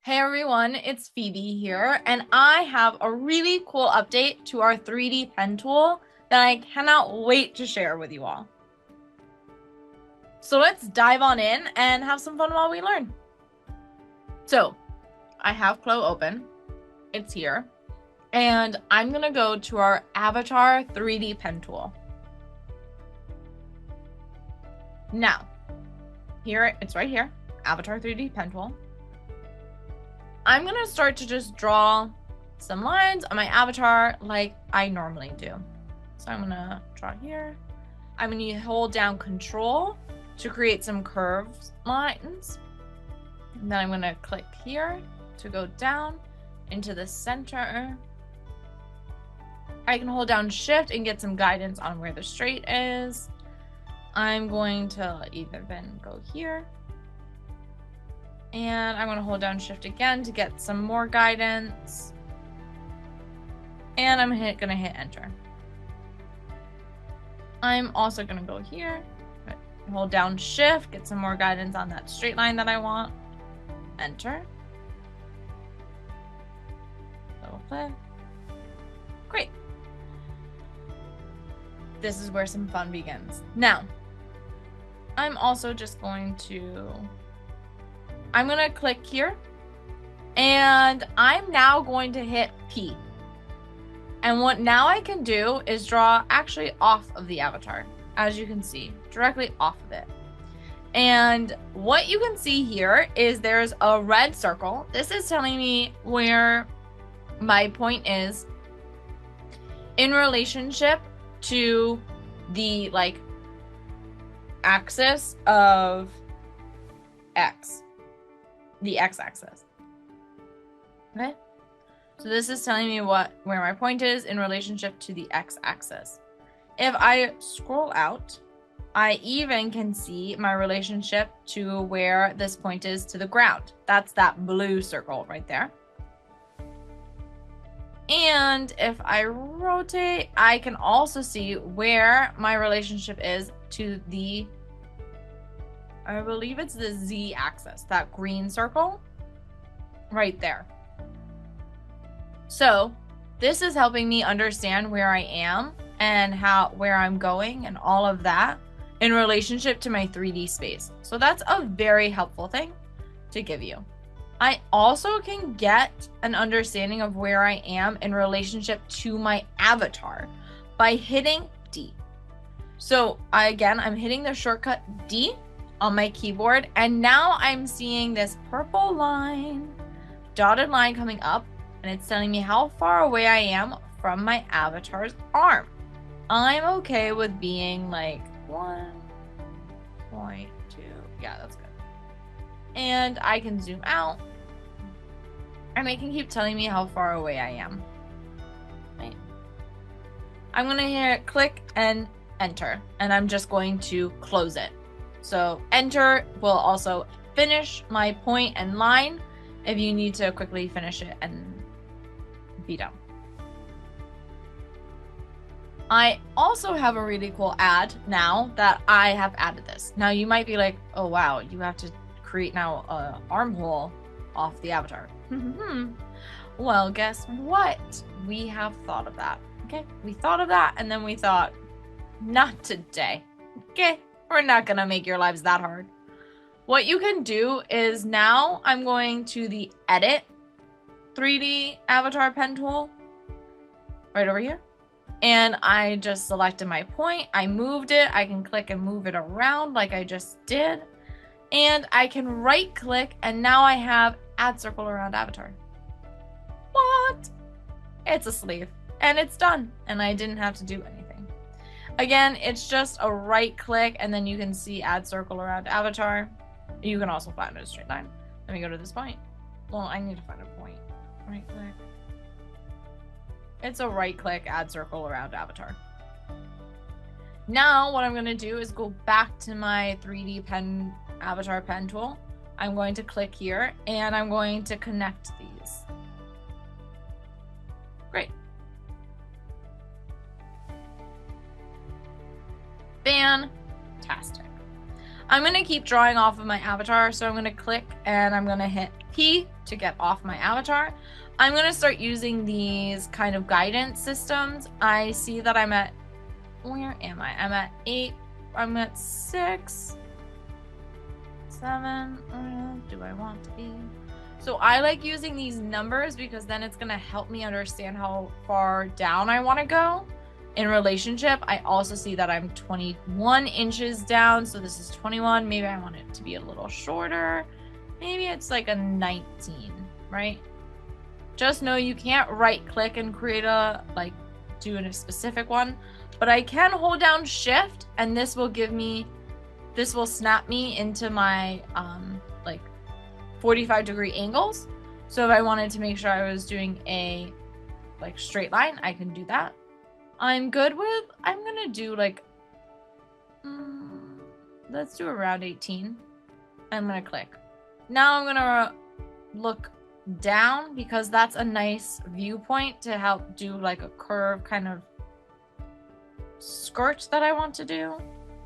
Hey everyone, it's Phoebe here, and I have a really cool update to our 3D pen tool that I cannot wait to share with you all. So let's dive on in and have some fun while we learn. So I have CLO open, it's here, and I'm gonna go to our Avatar 3D pen tool. Now, here, it's right here, Avatar 3D pen tool. I'm gonna start to just draw some lines on my avatar like I normally do. So I'm gonna draw here. I'm gonna hold down Control to create some curved lines. And then I'm gonna click here to go down into the center. I can hold down Shift and get some guidance on where the straight is. I'm going to either then go here. And I'm going to hold down Shift again to get some more guidance. And I'm going to hit Enter. I'm also going to go here, hold down Shift, get some more guidance on that straight line that I want. Enter. Double click. Great. This is where some fun begins. Now, I'm also just going to... I'm going to click here, and I'm now going to hit P. And what now I can do is draw actually off of the avatar, as you can see, directly off of it. And what you can see here is there's a red circle. This is telling me where my point is in relationship to the axis of X. The x-axis. Okay, so this is telling me where my point is in relationship to the x-axis. If I scroll out, I even can see my relationship to where this point is to the ground. That's that blue circle right there. And if I rotate, I can also see where my relationship is to the, I believe it's the z-axis, that green circle right there. So this is helping me understand where I am and where I'm going and all of that in relationship to my 3D space. So that's a very helpful thing to give you. I also can get an understanding of where I am in relationship to my avatar by hitting D. So I'm hitting the shortcut D on my keyboard, and now I'm seeing this purple line, dotted line coming up, and it's telling me how far away I am from my avatar's arm. I'm okay with being like 1.2. Yeah, that's good. And I can zoom out, and it can keep telling me how far away I am. Right. I'm gonna hit click and enter, and I'm just going to close it. So enter will also finish my point and line if you need to quickly finish it and be done. I also have a really cool ad now that I have added this. Now you might be like, oh wow, you have to create now an armhole off the avatar. Well, guess what? We have thought of that. Okay, we thought of that, and then we thought, not today. Okay. We're not going to make your lives that hard. What you can do is now I'm going to the Edit 3D Avatar Pen tool right over here. And I just selected my point. I moved it. I can click and move it around like I just did. And I can right click, and now I have Add Circle Around Avatar. What? It's a sleeve. And it's done. And I didn't have to do anything. Again, it's just a right click, and then you can see Add Circle Around Avatar. You can also find a straight line. Let me go to this point. Well, I need to find a point. Right click. It's a right click, Add Circle Around Avatar. Now, what I'm going to do is go back to my 3D pen avatar pen tool. I'm going to click here, and I'm going to connect these. Great. Fantastic. I'm going to keep drawing off of my avatar. So I'm going to click and I'm going to hit P to get off my avatar. I'm going to start using these kind of guidance systems. I see that I'm at, where am I? I'm at 8. I'm at 6, 7. Do I want to be? So I like using these numbers because then it's going to help me understand how far down I want to go in relationship. I also see that I'm 21 inches down. So this is 21. Maybe I want it to be a little shorter. Maybe it's like a 19, right? Just know you can't right click and create a, like, do a specific one, but I can hold down shift and this will give me, this will snap me into my, like 45-degree angles. So if I wanted to make sure I was doing a, like, straight line, I can do that. I'm good with, I'm gonna do like, let's do around 18. I'm gonna click. Now I'm gonna look down because that's a nice viewpoint to help do like a curve kind of skirt that I want to do.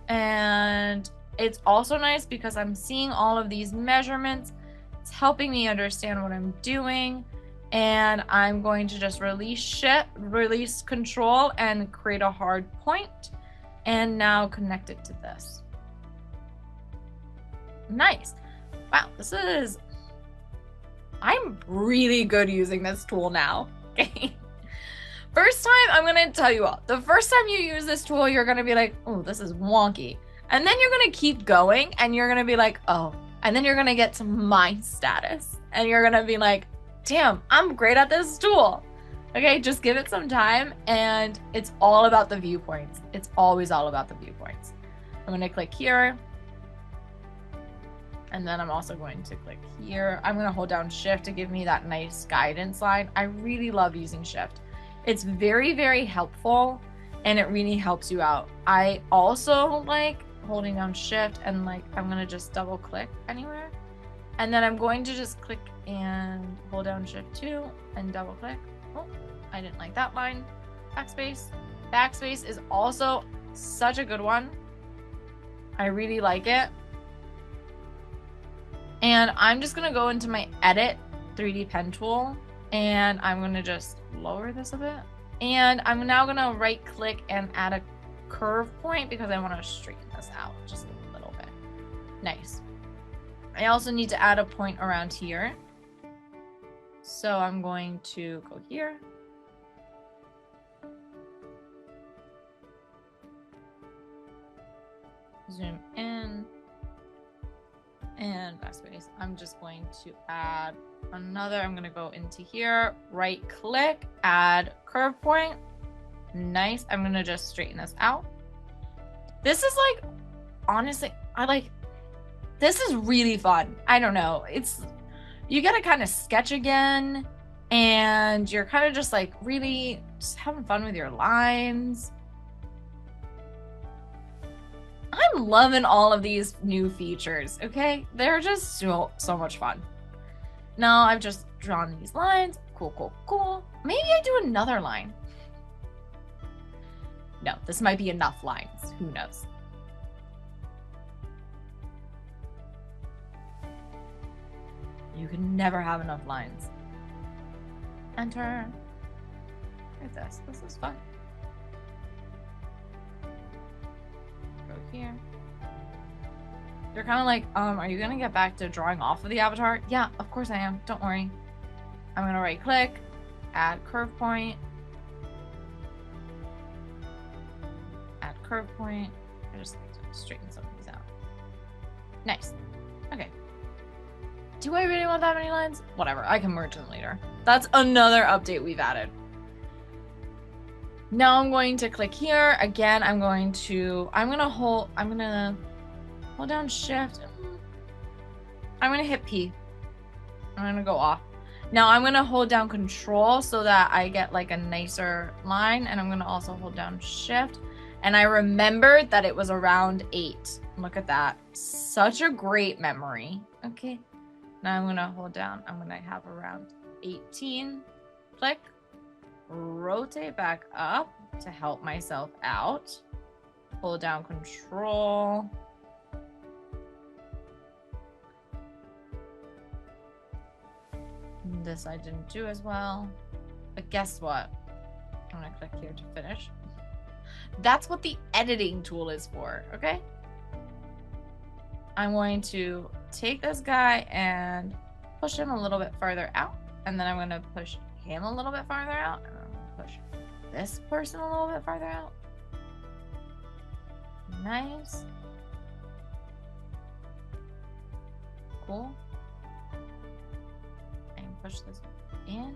And it's also nice because I'm seeing all of these measurements. It's helping me understand what I'm doing. And I'm going to just release control and create a hard point. And now connect it to this. Nice. Wow, this is, I'm really good using this tool now. Okay. First time, I'm going to tell you all, the first time you use this tool, you're going to be like, oh, this is wonky. And then you're going to keep going and you're going to be like, oh, and then you're going to get to mind status and you're going to be like, damn, I'm great at this tool. Okay, just give it some time and it's all about the viewpoints. It's always all about the viewpoints. I'm going to click here. And then I'm also going to click here. I'm going to hold down shift to give me that nice guidance line. I really love using shift. It's very, very helpful and it really helps you out. I also like holding down shift and like, I'm going to just double click anywhere. And then I'm going to just click and hold down shift 2 and double click. Oh, I didn't like that line. Backspace. Backspace is also such a good one. I really like it. And I'm just going to go into my edit 3D pen tool and I'm going to just lower this a bit. And I'm now going to right click and add a curve point because I want to straighten this out just a little bit. Nice. I also need to add a point around here. So I'm going to go here. Zoom in. And backspace. I'm just going to add another. I'm going to go into here, right click, add curve point. Nice. I'm going to just straighten this out. This is like, honestly, this is really fun. I don't know. It's, you get to kind of sketch again and you're kind of just like really just having fun with your lines. I'm loving all of these new features, okay? They're just so much fun. Now I've just drawn these lines. Cool, cool, cool. Maybe I do another line. No, this might be enough lines. Who knows? You can never have enough lines. Enter. Look at this. This is fun. Go here. They're kind of like, are you gonna get back to drawing off of the avatar? Yeah, of course I am. Don't worry. I'm gonna right click, add curve point, add curve point. I just like to straighten some of these out. Nice. Okay. Do I really want that many lines? Whatever, I can merge them later. That's another update we've added. Now I'm going to click here. Again, I'm gonna hold down shift. I'm gonna hit P. I'm gonna go off. Now I'm gonna hold down control so that I get like a nicer line, and I'm gonna also hold down shift. And I remembered that it was around 8. Look at that. Such a great memory. Okay. Now I'm gonna hold down. I'm gonna have around 18. Click. Rotate back up to help myself out. Hold down control. This I didn't do as well. But guess what? I'm gonna click here to finish. That's what the editing tool is for, okay? I'm going to take this guy and push him a little bit farther out. And then I'm gonna push him a little bit farther out. And I'm gonna push this person a little bit farther out. Nice. Cool. And push this in.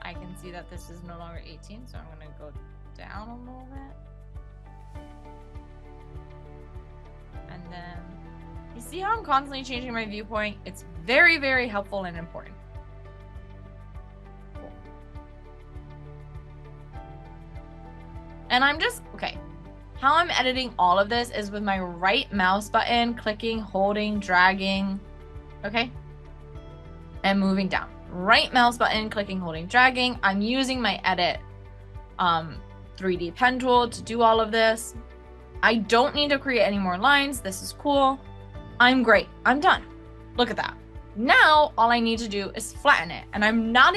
I can see that this is no longer 18, so I'm gonna go down a little bit. And then, you see how I'm constantly changing my viewpoint? It's very, very helpful and important. Cool. And I'm just, okay. How I'm editing all of this is with my right mouse button, clicking, holding, dragging, okay? And moving down. Right mouse button, clicking, holding, dragging. I'm using my edit 3D pen tool to do all of this. I don't need to create any more lines. This is cool. I'm great. I'm done. Look at that. Now, all I need to do is flatten it. And I am not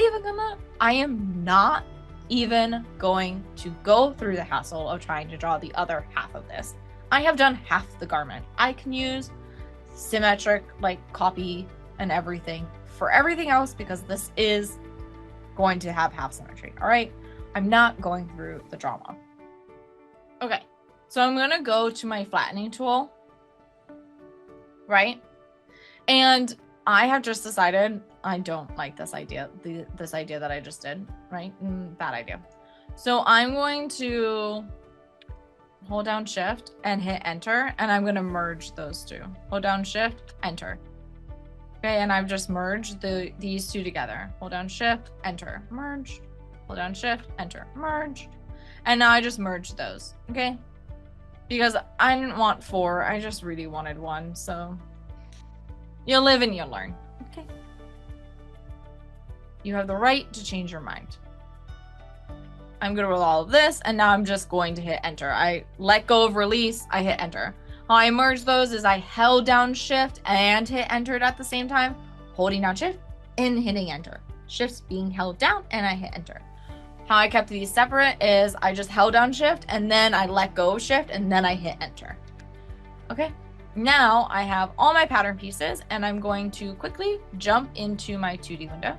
even going to go through the hassle of trying to draw the other half of this. I have done half the garment. I can use symmetric, like, copy and everything for everything else because this is going to have half symmetry, all right? I'm not going through the drama. Okay, so I'm gonna go to my flattening tool, right? And I have just decided I don't like this idea, this idea that I just did, right? Bad idea. So I'm going to hold down shift and hit enter, and I'm gonna merge those two. Hold down shift, enter. Okay, and I've just merged these two together. Hold down shift, enter, merged. Hold down shift, enter, merged. And now I just merged those, okay? Because I didn't want 4, I just really wanted 1, so you'll live and you'll learn, okay? You have the right to change your mind. I'm good with all of this, and now I'm just going to hit enter. I let go of release, I hit enter. How I merged those is I held down shift and hit enter at the same time, holding down shift and hitting enter. Shift's being held down and I hit enter. How I kept these separate is I just held down shift and then I let go of shift and then I hit enter. Okay, now I have all my pattern pieces and I'm going to quickly jump into my 2D window.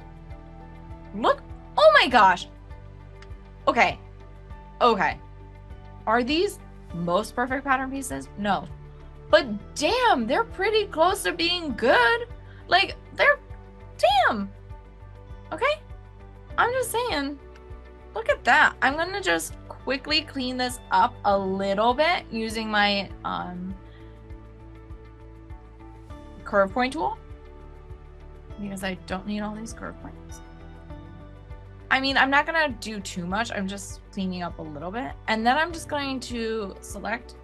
Look, oh my gosh. Okay, are these most perfect pattern pieces? No, but damn, they're pretty close to being good. Like, they're, damn. Okay, I'm just saying, look at that. I'm gonna just quickly clean this up a little bit using my curve point tool because I don't need all these curve points. I mean, I'm not gonna do too much. I'm just cleaning up a little bit. And then I'm just going to select.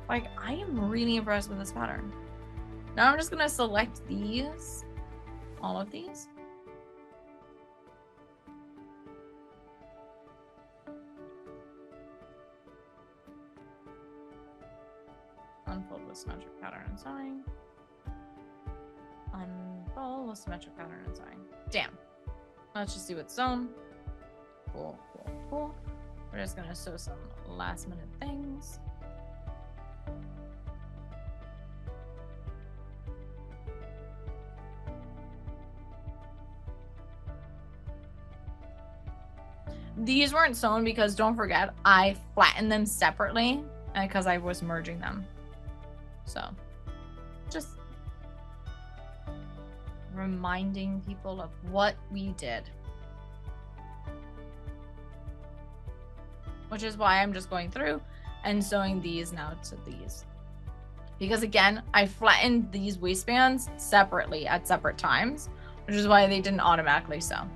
Like, I am really impressed with this pattern. Now I'm just gonna select these, all of these. Unfold with symmetric pattern and sign. Unfold with symmetric pattern and sign. Damn. Let's just see what's sewn. Cool, cool, cool. We're just gonna sew some last minute things. These weren't sewn because don't forget, I flattened them separately because I was merging them. So, just reminding people of what we did. Which is why I'm just going through and sewing these now to these. Because again, I flattened these waistbands separately at separate times, which is why they didn't automatically sew.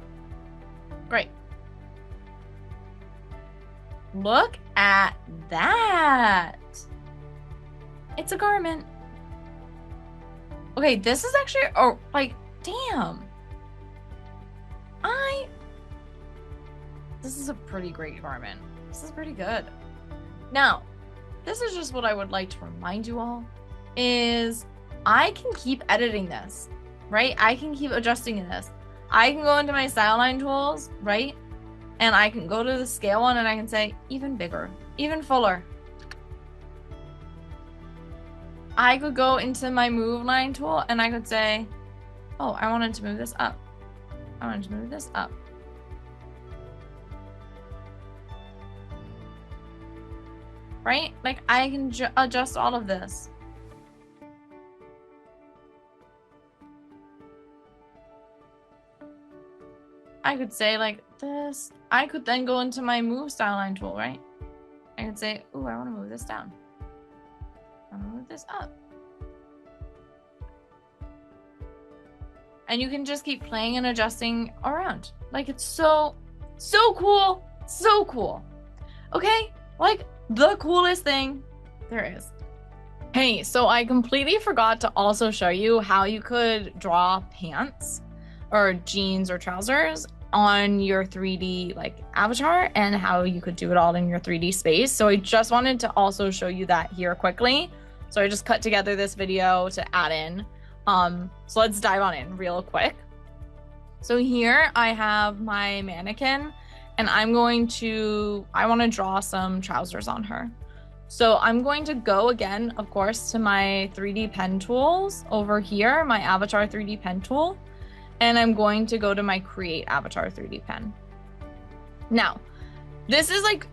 Great. Look at that. It's a garment. Okay, this is actually, oh, like, damn. This is a pretty great garment. This is pretty good. Now, this is just what I would like to remind you all, is I can keep editing this. right? I can keep adjusting this. I can go into my style line tools, right? And I can go to the scale one and I can say even bigger, even fuller. I could go into my move line tool and I could say, oh, I wanted to move this up. I wanted to move this up. Right? Like I can adjust all of this. I could say like this. I could then go into my move style line tool, right? I could say, ooh, I want to move this down. I want to move this up. And you can just keep playing and adjusting around. Like it's so cool. So cool. Okay? Like the coolest thing there is. Hey, so I completely forgot to also show you how you could draw pants or jeans or trousers on your 3D like avatar and how you could do it all in your 3D space. So I just wanted to also show you that here quickly. So I just cut together this video to add in. So let's dive on in real quick. So here I have my mannequin and I want to draw some trousers on her. So I'm going to go again, of course, to my 3D pen tools over here, my avatar 3D pen tool. And I'm going to go to my create avatar 3D pen. Now, this is like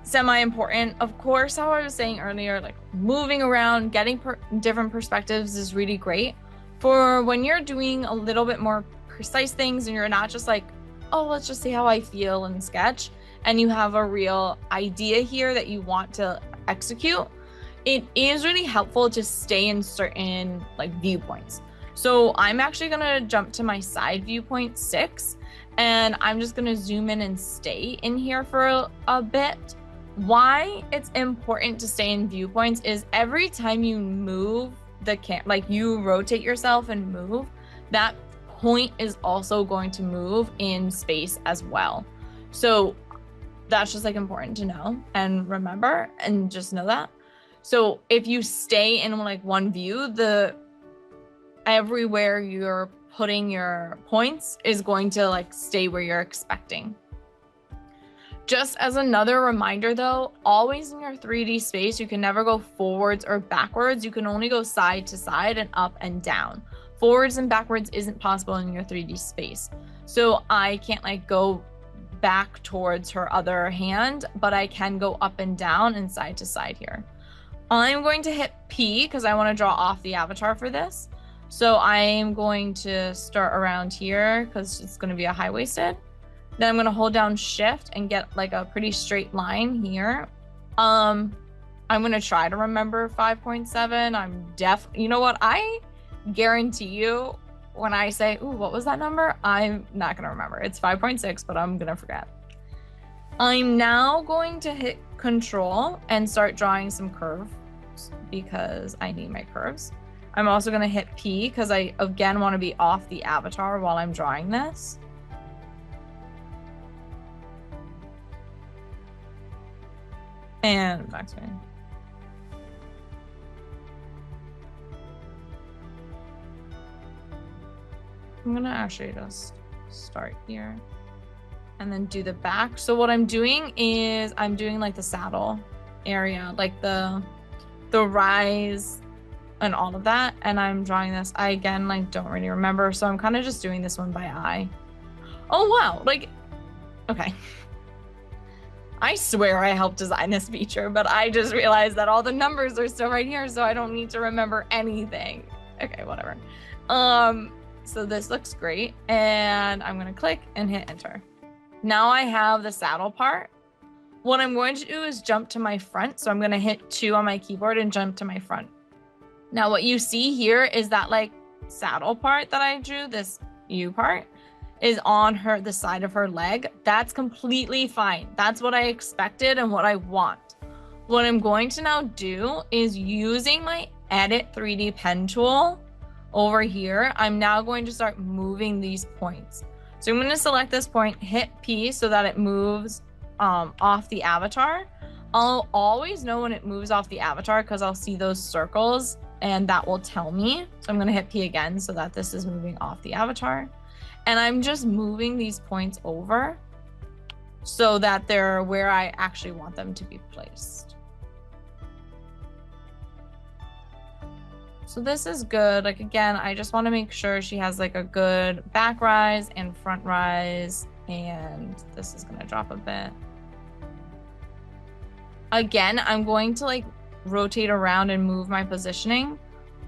semi-important. Of course, how I was saying earlier, like moving around, getting different perspectives is really great for when you're doing a little bit more precise things and you're not just like, oh, let's just see how I feel and sketch. And you have a real idea here that you want to execute. It is really helpful to stay in certain like viewpoints. So I'm actually gonna jump to my side viewpoint 6 and I'm just gonna zoom in and stay in here for a bit. Why it's important to stay in viewpoints is every time you move like you rotate yourself and move, that point is also going to move in space as well. So that's just like important to know and remember and just know that. So if you stay in like one view, everywhere you're putting your points is going to like stay where you're expecting. Just as another reminder though, always in your 3D space, you can never go forwards or backwards. You can only go side to side and up and down. Forwards and backwards isn't possible in your 3D space. So I can't like go back towards her other hand, but I can go up and down and side to side here. I'm going to hit P because I want to draw off the avatar for this. So I'm going to start around here because it's going to be a high-waisted. Then I'm going to hold down shift and get like a pretty straight line here. I'm going to try to remember 5.7. You know what? I guarantee you when I say, ooh, what was that number? I'm not going to remember. It's 5.6, but I'm going to forget. I'm now going to hit Control and start drawing some curves because I need my curves. I'm also going to hit P because I, again, want to be off the avatar while I'm drawing this. And backspace. I'm going to actually just start here and then do the back. So what I'm doing is I'm doing like the saddle area, like the rise and all of that, and I'm drawing this. I again like don't really remember, so I'm kind of just doing this one by eye. Oh wow, like okay. I swear I helped design this feature, but I just realized that all the numbers are still right here, so I don't need to remember anything. Okay, whatever. So this looks great, and I'm gonna click and hit enter. Now I have the saddle part. What I'm going to do is jump to my front, so I'm gonna hit 2 on my keyboard and jump to my front. Now what you see here is that like saddle part that I drew, this U part, is on the side of her leg. That's completely fine. That's what I expected and what I want. What I'm going to now do is using my Edit 3D pen tool over here, I'm now going to start moving these points. So I'm going to select this point, hit P so that it moves off the avatar. I'll always know when it moves off the avatar because I'll see those circles and that will tell me. So I'm going to hit P again so that this is moving off the avatar. And I'm just moving these points over so that they're where I actually want them to be placed. So this is good. Like, again, I just want to make sure she has like a good back rise and front rise. And this is going to drop a bit. Again, I'm going to like rotate around and move my positioning,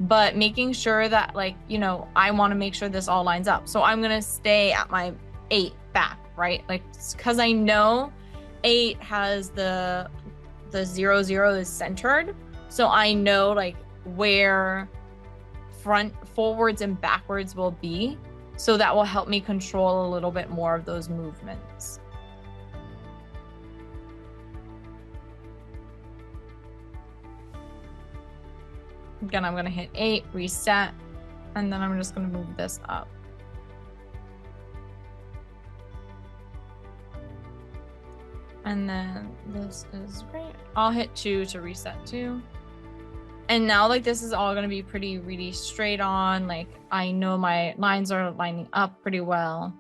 but making sure that, like, you know, I want to make sure this all lines up. So I'm going to stay at my 8 back, right? Like, because I know 8 has the 0, 0 is centered. So I know like where forwards and backwards will be. So that will help me control a little bit more of those movements. Again, I'm going to hit 8, reset, and then I'm just going to move this up. And then this is great. I'll hit 2 to reset too. And now, like, this is all going to be really straight on. Like, I know my lines are lining up pretty well.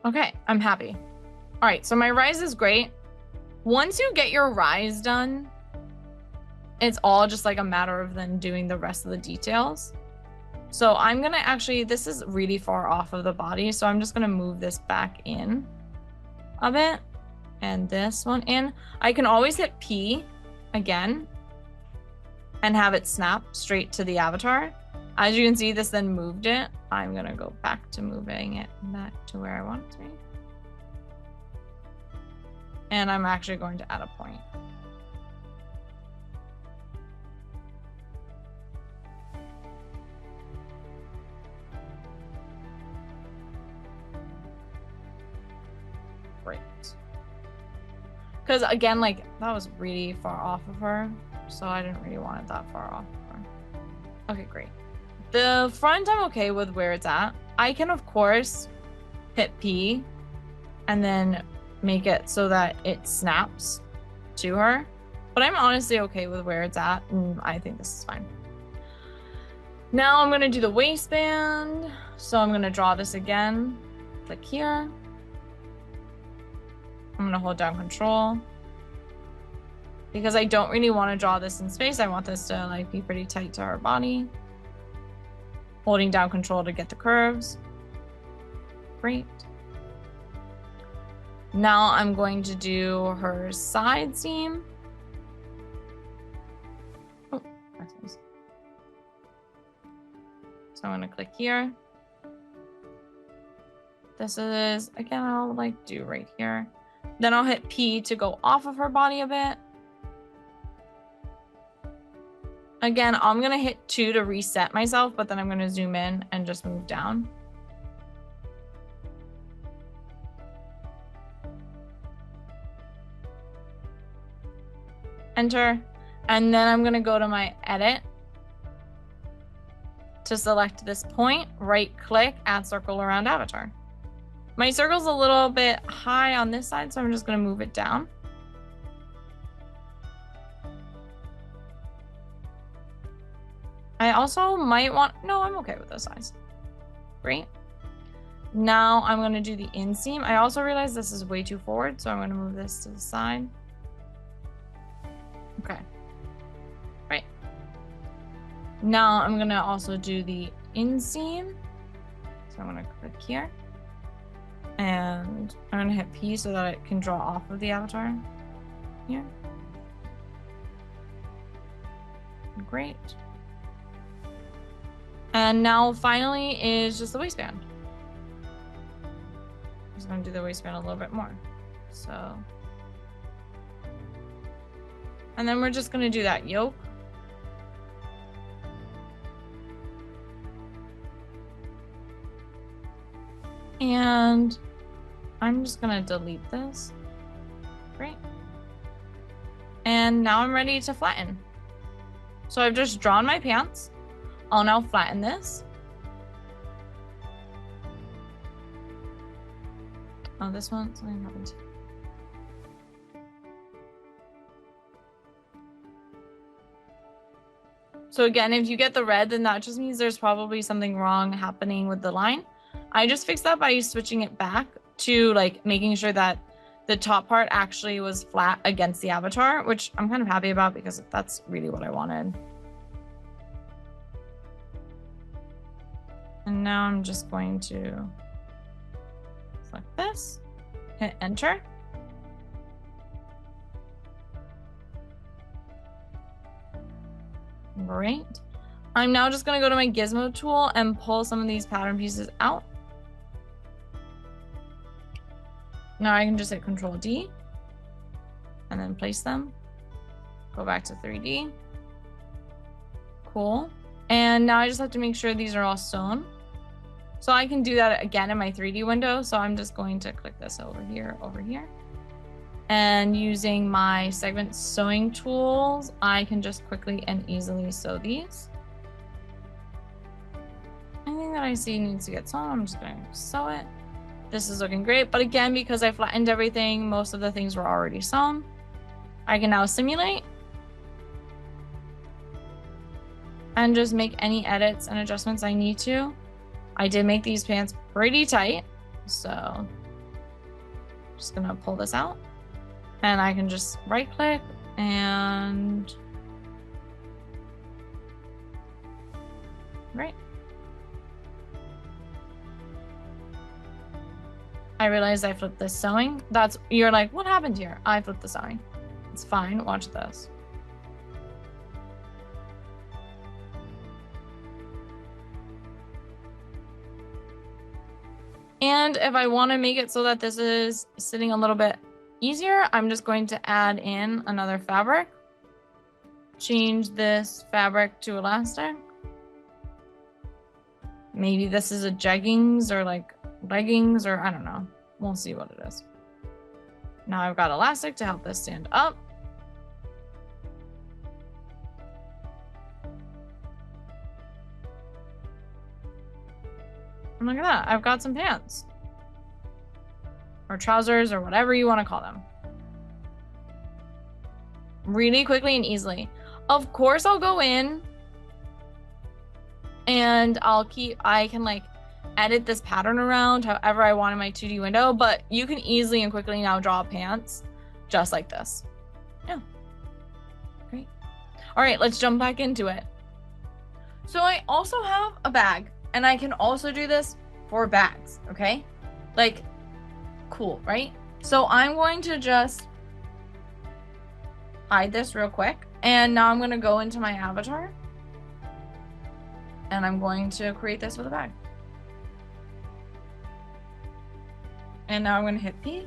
Okay, I'm happy. All right, so my rise is great. Once you get your rise done, it's all just like a matter of then doing the rest of the details. So I'm gonna actually, this is really far off of the body, so I'm just gonna move this back in a bit and this one in. I can always hit P again and have it snap straight to the avatar. As you can see, this then moved it. I'm gonna go back to moving it back to where I want it to be. And I'm actually going to add a point. Great. Because again, like, that was really far off of her, so I didn't really want it that far off of her. Okay, great. The front, I'm okay with where it's at. I can, of course, hit P and then make it so that it snaps to her. But I'm honestly okay with where it's at, and I think this is fine. Now I'm going to do the waistband. So I'm going to draw this again. Click here. I'm going to hold down Control. Because I don't really want to draw this in space. I want this to like be pretty tight to her body. Holding down Control to get the curves. Great. Now I'm going to do her side seam. Oh, that's nice. So I'm going to click here. This is, again, I'll like do right here. Then I'll hit P to go off of her body a bit. Again, I'm going to hit 2 to reset myself, but then I'm going to zoom in and just move down. Enter. And then I'm going to go to my edit to select this point, right click, add circle around avatar. My circle's a little bit high on this side, so I'm just going to move it down. I also might want, no, I'm okay with this size. Great. Now I'm going to do the inseam. I also realize this is way too forward, so I'm going to move this to the side. Okay. Right. Now I'm going to also do the inseam. So I'm going to click here. And I'm going to hit P so that it can draw off of the avatar. Here. Great. And now finally is just the waistband. I'm just going to do the waistband a little bit more. So. And then we're just going to do that yoke. And I'm just going to delete this. Great. And now I'm ready to flatten. So I've just drawn my pants. I'll now flatten this. Oh, this one, something happened. So again, if you get the red, then that just means there's probably something wrong happening with the line. I just fixed that by switching it back to like making sure that the top part actually was flat against the avatar, which I'm kind of happy about because that's really what I wanted. And now I'm just going to select this, hit enter. Great. I'm now just going to go to my gizmo tool and pull some of these pattern pieces out. Now I can just hit Control D and then place them. Go back to 3D. Cool. And now I just have to make sure these are all sewn. So I can do that again in my 3D window. So I'm just going to click this over here. And using my segment sewing tools, I can just quickly and easily sew these. Anything that I see needs to get sewn, I'm just going to sew it. This is looking great, but again, because I flattened everything, most of the things were already sewn. I can now simulate and just make any edits and adjustments I need to. I did make these pants pretty tight, so I'm just gonna pull this out. And I can just right click and right. I realized I flipped this sewing. You're like, what happened here? I flipped the sewing. It's fine, watch this. And if I want to make it so that this is sitting a little bit easier, I'm just going to add in another fabric. Change this fabric to elastic. Maybe this is a jeggings or like leggings, or I don't know. We'll see what it is. Now I've got elastic to help this stand up. And look at that, I've got some pants. Or trousers, or whatever you want to call them. Really quickly and easily. Of course, I'll go in and I can like edit this pattern around however I want in my 2D window, but you can easily and quickly now draw pants just like this. Yeah, great. All right, let's jump back into it. So I also have a bag, and I can also do this for bags, okay? Like, cool, right? So I'm going to just hide this real quick, and now I'm going to go into my avatar, and I'm going to create this with a bag. And now I'm going to hit P,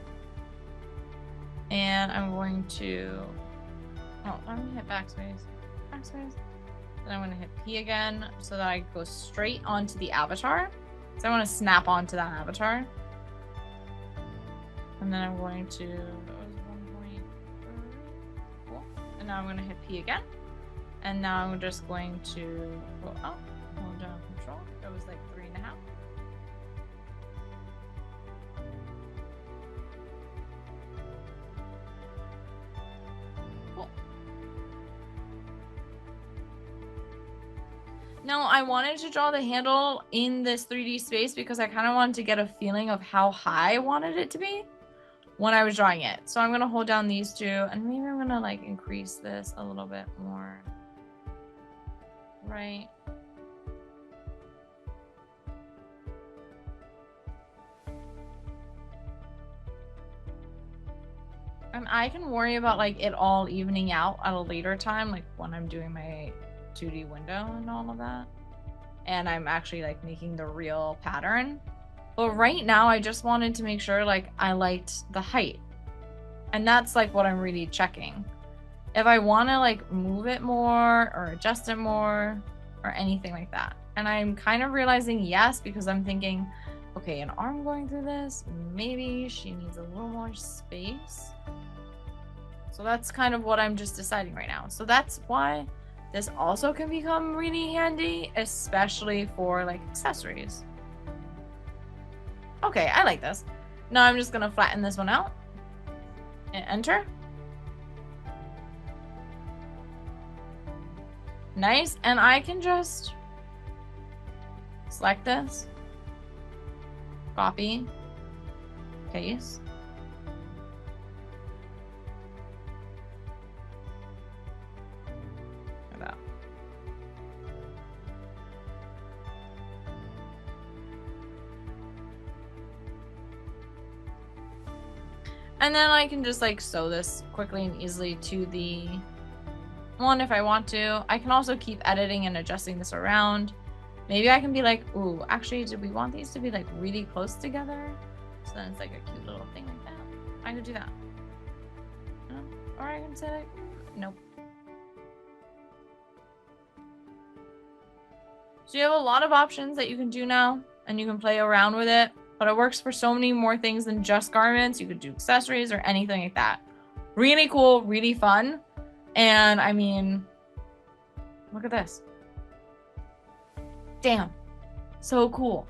and I'm going to, I'm going to hit backspace. Then I'm going to hit P again so that I go straight onto the avatar. So I want to snap onto that avatar. And then I'm going to, that was 1.3, cool. And now I'm going to hit P again. And now I'm just going to go up, hold down Control. That was like 3.5. Now, I wanted to draw the handle in this 3D space because I kind of wanted to get a feeling of how high I wanted it to be when I was drawing it. So I'm going to hold down these two, and maybe I'm going to like increase this a little bit more. Right. And I can worry about like it all evening out at a later time, like when I'm doing my 2D window and all of that, and I'm actually like making the real pattern. But right now I just wanted to make sure like I liked the height, and that's like what I'm really checking. If I want to like move it more or adjust it more or anything like that. And I'm kind of realizing yes, because I'm thinking, okay, an arm going through this, maybe she needs a little more space. So that's kind of what I'm just deciding right now. So that's why This also can become really handy, especially for like accessories. Okay, I like this. Now I'm just gonna flatten this one out and enter. Nice, and I can just select this, copy, paste. Like that. And then I can just like sew this quickly and easily to the one if I want to. I can also keep editing and adjusting this around. Maybe I can be like, ooh, actually, did we want these to be like really close together? So then it's like a cute little thing like that. I could do that. Or I can say like, nope. So you have a lot of options that you can do now, and you can play around with it, but it works for so many more things than just garments. You could do accessories or anything like that. Really cool, really fun. And I mean, look at this. Damn, so cool.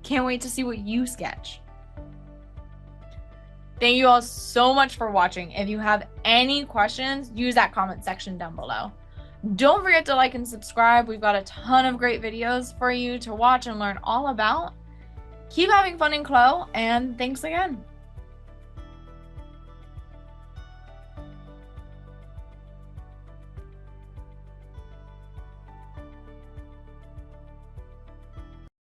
Can't wait to see what you sketch. Thank you all so much for watching. If you have any questions, use that comment section down below. Don't forget to like and subscribe. We've got a ton of great videos for you to watch and learn all about. Keep having fun in CLO, and thanks again.